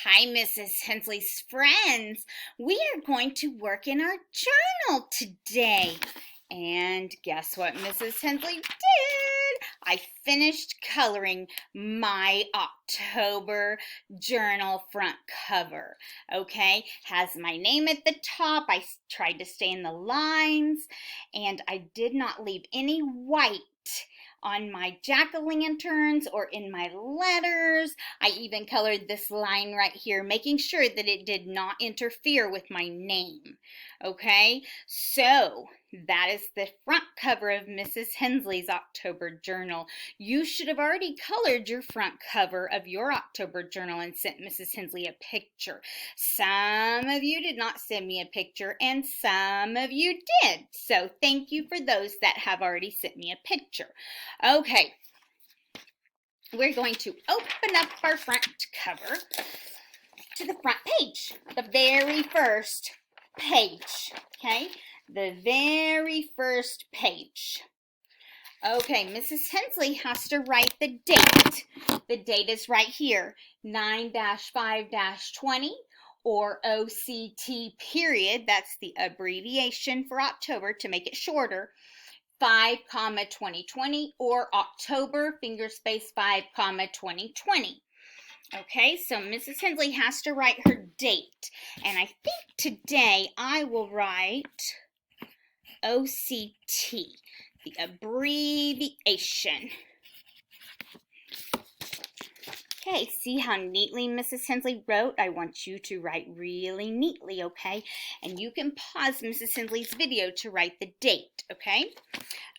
Hi, Mrs. Hensley's friends. We are going to work in our journal today. And guess what Mrs. Hensley did? I finished coloring my October journal front cover. Okay, has my name at the top. I tried to stay in the lines, and I did not leave any white on my jack-o'-lanterns or in my letters. I even colored this line right here, making sure that it did not interfere with my name. Okay, so that is the front cover of Mrs. Hensley's October journal. You should have already colored your front cover of your October journal and sent Mrs. Hensley a picture. Some of you did not send me a picture and some of you did. So thank you for those that have already sent me a picture. Okay, we're going to open up our front cover to the front page, the very first page, okay? The very first page. Okay, Mrs. Hensley has to write the date. The date is right here, 9-5-20, or OCT period. That's the abbreviation for October to make it shorter. 5, 2020, or October, finger space 5, 2020. Okay, so Mrs. Hensley has to write her date. And I think today I will write OCT, the abbreviation. Okay, see how neatly Mrs. Hensley wrote? I want you to write really neatly, okay? And you can pause Mrs. Hensley's video to write the date, okay?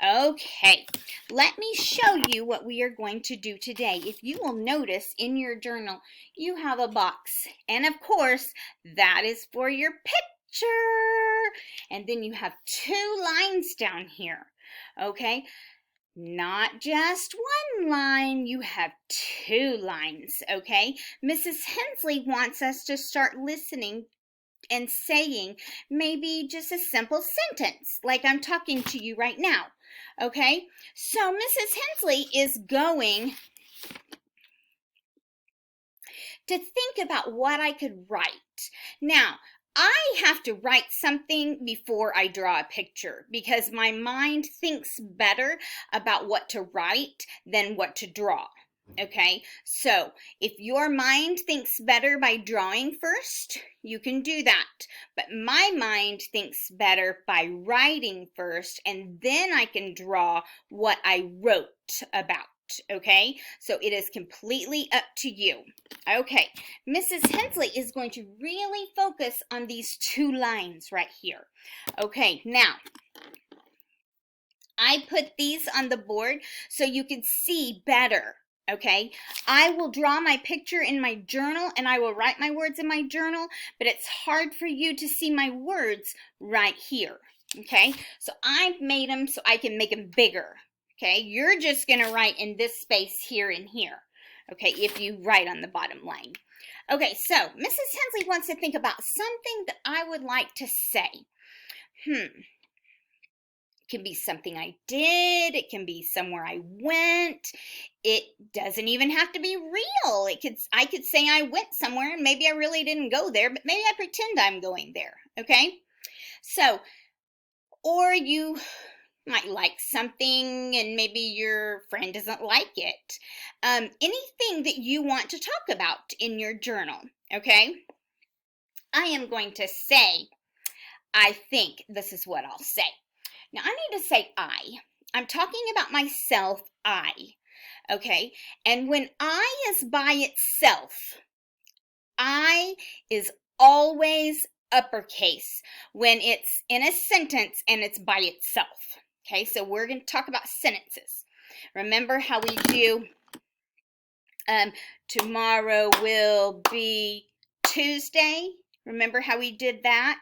Okay, let me show you what we are going to do today. If you will notice in your journal, you have a box. And of course, that is for your picture. And then you have 2 lines down here, okay? Not just 1 line, you have 2 lines, okay? Mrs. Hensley wants us to start listening and saying maybe just a simple sentence, like I'm talking to you right now, okay? So Mrs. Hensley is going to think about what I could write. Now, I have to write something before I draw a picture because my mind thinks better about what to write than what to draw. Okay, so if your mind thinks better by drawing first, you can do that. But my mind thinks better by writing first, and then I can draw what I wrote about. Okay, so it is completely up to you. Okay, Mrs. Hensley is going to really focus on these 2 lines right here. Okay, now I put these on the board so you can see better. Okay, I will draw my picture in my journal and I will write my words in my journal, but it's hard for you to see my words right here. Okay, so I've made them so I can make them bigger. Okay, you're just going to write in this space here and here. Okay, if you write on the bottom line. Okay, so Mrs. Hensley wants to think about something that I would like to say. It can be something I did. It can be somewhere I went. It doesn't even have to be real. I could say I went somewhere and maybe I really didn't go there, but maybe I pretend I'm going there. Okay, so, or you might like something and maybe your friend doesn't like it. Anything that you want to talk about in your journal, okay? I am going to say, I think this is what I'll say. Now, I need to say I. I'm talking about myself, I, okay? And when I is by itself, I is always uppercase when it's in a sentence and it's by itself. Okay, so we're going to talk about sentences. Remember how we do tomorrow will be Tuesday? Remember how we did that?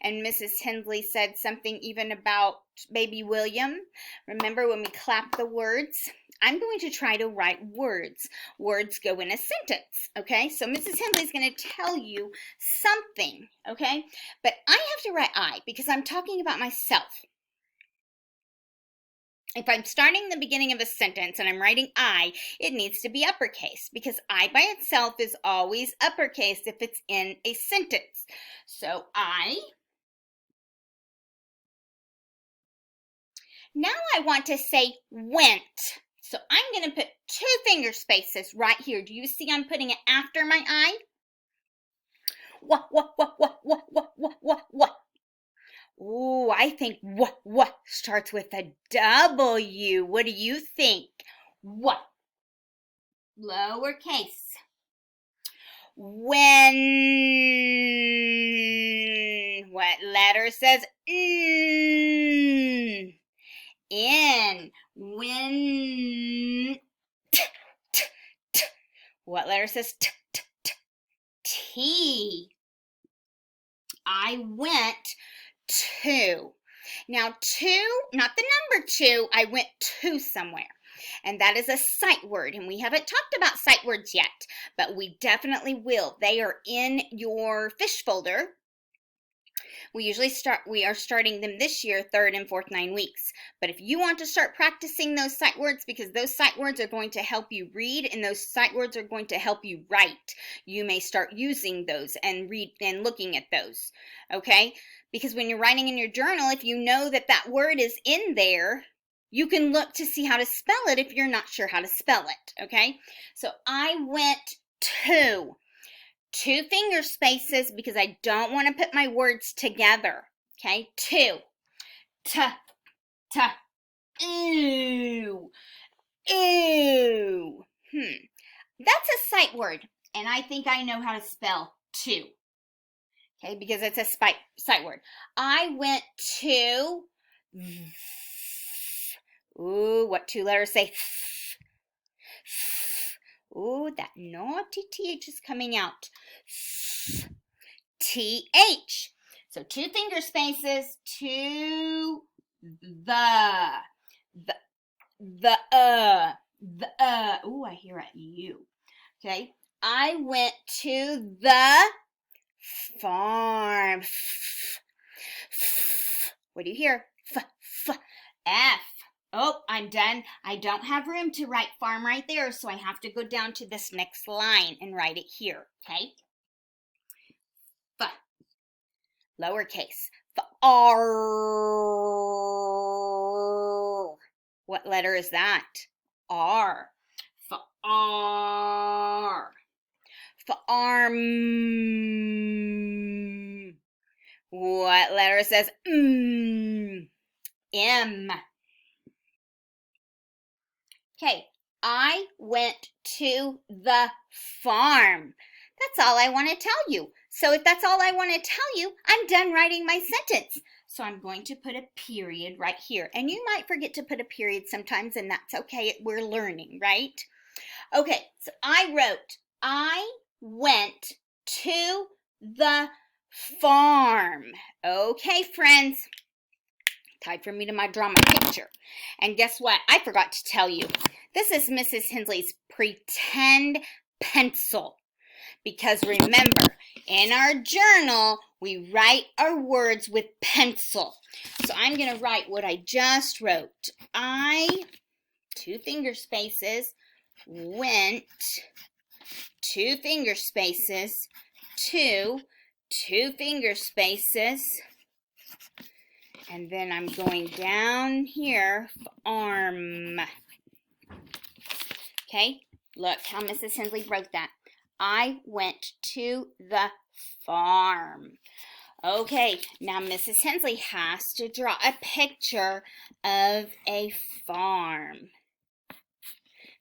And Mrs. Hensley said something even about baby William. Remember when we clapped the words? I'm going to try to write words. Words go in a sentence, okay? So Mrs. Hensley's going to tell you something, okay? But I have to write I because I'm talking about myself. If I'm starting the beginning of a sentence and I'm writing I, it needs to be uppercase because I by itself is always uppercase if it's in a sentence. So I. Now I want to say went. So I'm going to put 2 finger spaces right here. Do you see I'm putting it after my I? What? Ooh, I think what starts with a W. What do you think? What? Lowercase. When. What letter says N? In. When. T, t, t. What letter says T, T, T? T. I went to. Now, to, not the number 2, I went to somewhere. And that is a sight word. And we haven't talked about sight words yet, but we definitely will. They are in your fish folder. We are starting them this year, 3rd and 4th 9 weeks. But if you want to start practicing those sight words, because those sight words are going to help you read and those sight words are going to help you write, you may start using those and read and looking at those, okay? Because when you're writing in your journal, if you know that that word is in there, you can look to see how to spell it if you're not sure how to spell it, okay? So I went to. 2 finger spaces because I don't want to put my words together. Okay, 2. T, t, ooh, ooh. That's a sight word, and I think I know how to spell to. Okay, because it's a sight word. I went to. Ooh, what 2 letters say? Ooh, that naughty TH is coming out. TH. So 2 finger spaces to the. Ooh, I hear a U. Okay. I went to the farm. What do you hear? F. Oh, I'm done. I don't have room to write farm right there, so I have to go down to this next line and write it here, okay? F. Lowercase. R. What letter is that? R. R. Farm. What letter says M? Okay, I went to the farm. That's all I want to tell you. So if that's all I want to tell you, I'm done writing my sentence. So I'm going to put a period right here. And you might forget to put a period sometimes, and that's okay. We're learning, right? Okay, so I wrote, I went to the farm. Okay, friends. Time for me to draw my picture. And guess what? I forgot to tell you. This is Mrs. Hensley's pretend pencil. Because remember, in our journal, we write our words with pencil. So I'm going to write what I just wrote. I, 2 finger spaces, went, 2 finger spaces, to, 2 finger spaces, and then I'm going down here, farm. Okay, look how Mrs. Hensley wrote that. I went to the farm. Okay, now Mrs. Hensley has to draw a picture of a farm.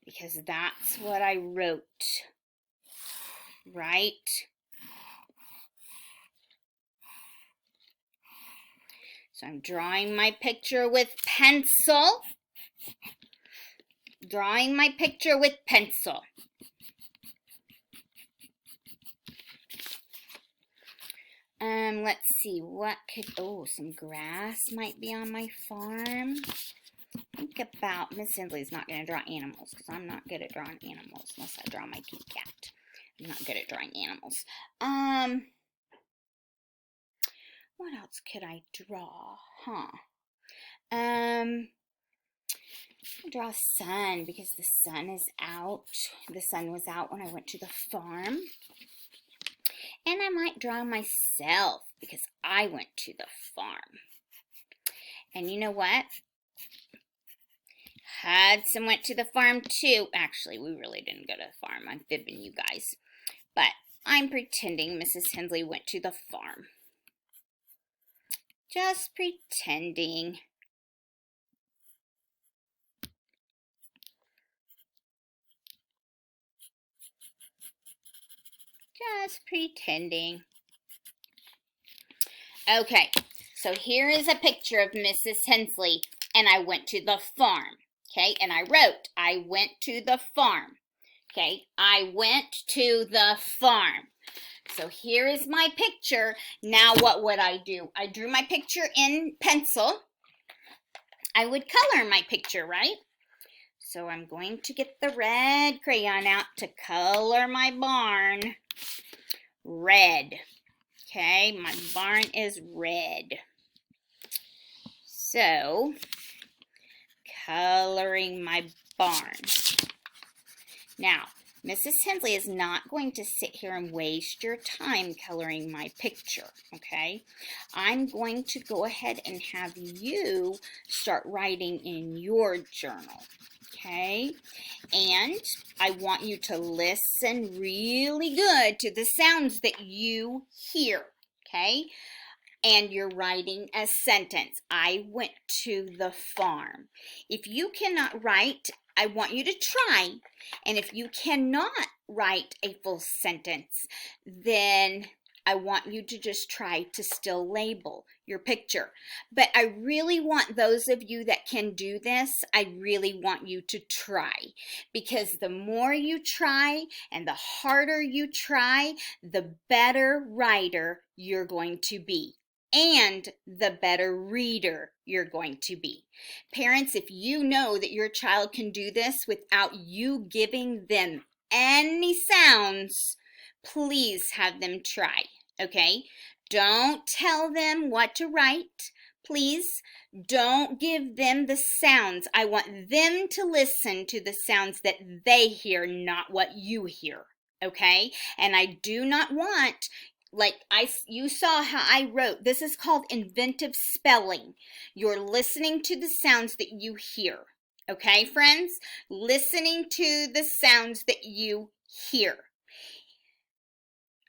Because that's what I wrote. Right? So I'm drawing my picture with pencil. Drawing my picture with pencil. Let's see, what could, some grass might be on my farm. Think about, Miss Hensley's not going to draw animals because I'm not good at drawing animals unless I draw my kitty cat. I'm not good at drawing animals. What else could I draw? Draw a sun because the sun is out. The sun was out when I went to the farm. And I might draw myself because I went to the farm. And you know what? Hudson went to the farm too. Actually, we really didn't go to the farm. I'm fibbing you guys. But I'm pretending Mrs. Hensley went to the farm. Just pretending. Just pretending. Okay, so here is a picture of Mrs. Hensley, and I went to the farm. Okay, and I wrote, I went to the farm. Okay, I went to the farm. So here is my picture. Now what would I do? I drew my picture in pencil. I would color my picture, right? So I'm going to get the red crayon out to color my barn red. Okay, my barn is red. So, coloring my barn. Now, Mrs. Hensley is not going to sit here and waste your time coloring my picture, okay? I'm going to go ahead and have you start writing in your journal, okay? And I want you to listen really good to the sounds that you hear, okay? And you're writing a sentence. I went to the farm. If you cannot write, I want you to try. And if you cannot write a full sentence, then I want you to just try to still label your picture. But I really want those of you that can do this, I really want you to try. Because the more you try and the harder you try, the better writer you're going to be. And the better reader you're going to be. Parents, if you know that your child can do this without you giving them any sounds, please have them try, okay? Don't tell them what to write. Please don't give them the sounds. I want them to listen to the sounds that they hear, not what you hear, okay? And I do not want, like you saw how I wrote, this is called inventive spelling. You're listening to the sounds that you hear. Okay, friends? Listening to the sounds that you hear.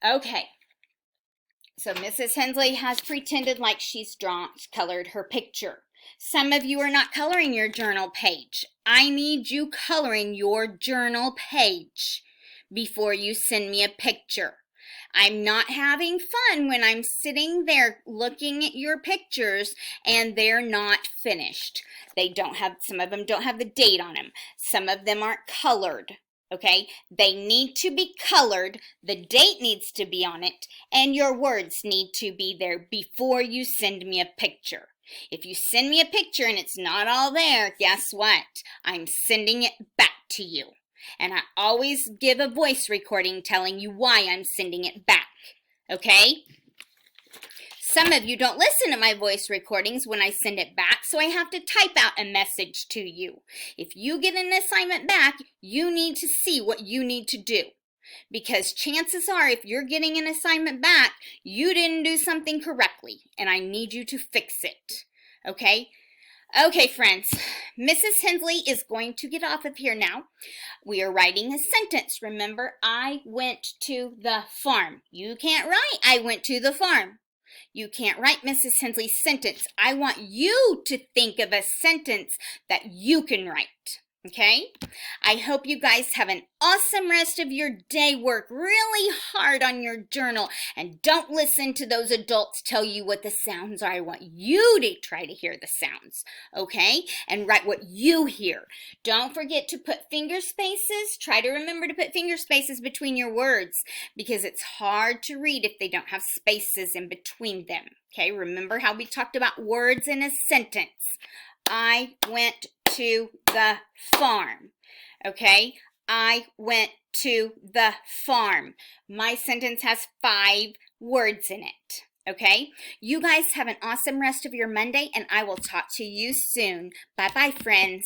Okay. So Mrs. Hensley has pretended like she's colored her picture. Some of you are not coloring your journal page. I need you coloring your journal page before you send me a picture. I'm not having fun when I'm sitting there looking at your pictures and they're not finished. Some of them don't have the date on them. Some of them aren't colored, okay? They need to be colored, the date needs to be on it, and your words need to be there before you send me a picture. If you send me a picture and it's not all there, guess what? I'm sending it back to you. And I always give a voice recording telling you why I'm sending it back, okay? Some of you don't listen to my voice recordings when I send it back, so I have to type out a message to you. If you get an assignment back, you need to see what you need to do. Because chances are, if you're getting an assignment back, you didn't do something correctly, and I need you to fix it, okay? Okay, friends, Mrs. Hensley is going to get off of here now. We are writing a sentence. Remember, I went to the farm. You can't write, I went to the farm. You can't write Mrs. Hensley's sentence. I want you to think of a sentence that you can write. Okay? I hope you guys have an awesome rest of your day. Work really hard on your journal and don't listen to those adults tell you what the sounds are. I want you to try to hear the sounds, okay? And write what you hear. Don't forget to put finger spaces. Try to remember to put finger spaces between your words because it's hard to read if they don't have spaces in between them. Okay? Remember how we talked about words in a sentence. I went to the farm, okay? I went to the farm. My sentence has 5 words in it, Okay? You guys have an awesome rest of your Monday, and I will talk to you soon. Bye-bye, friends.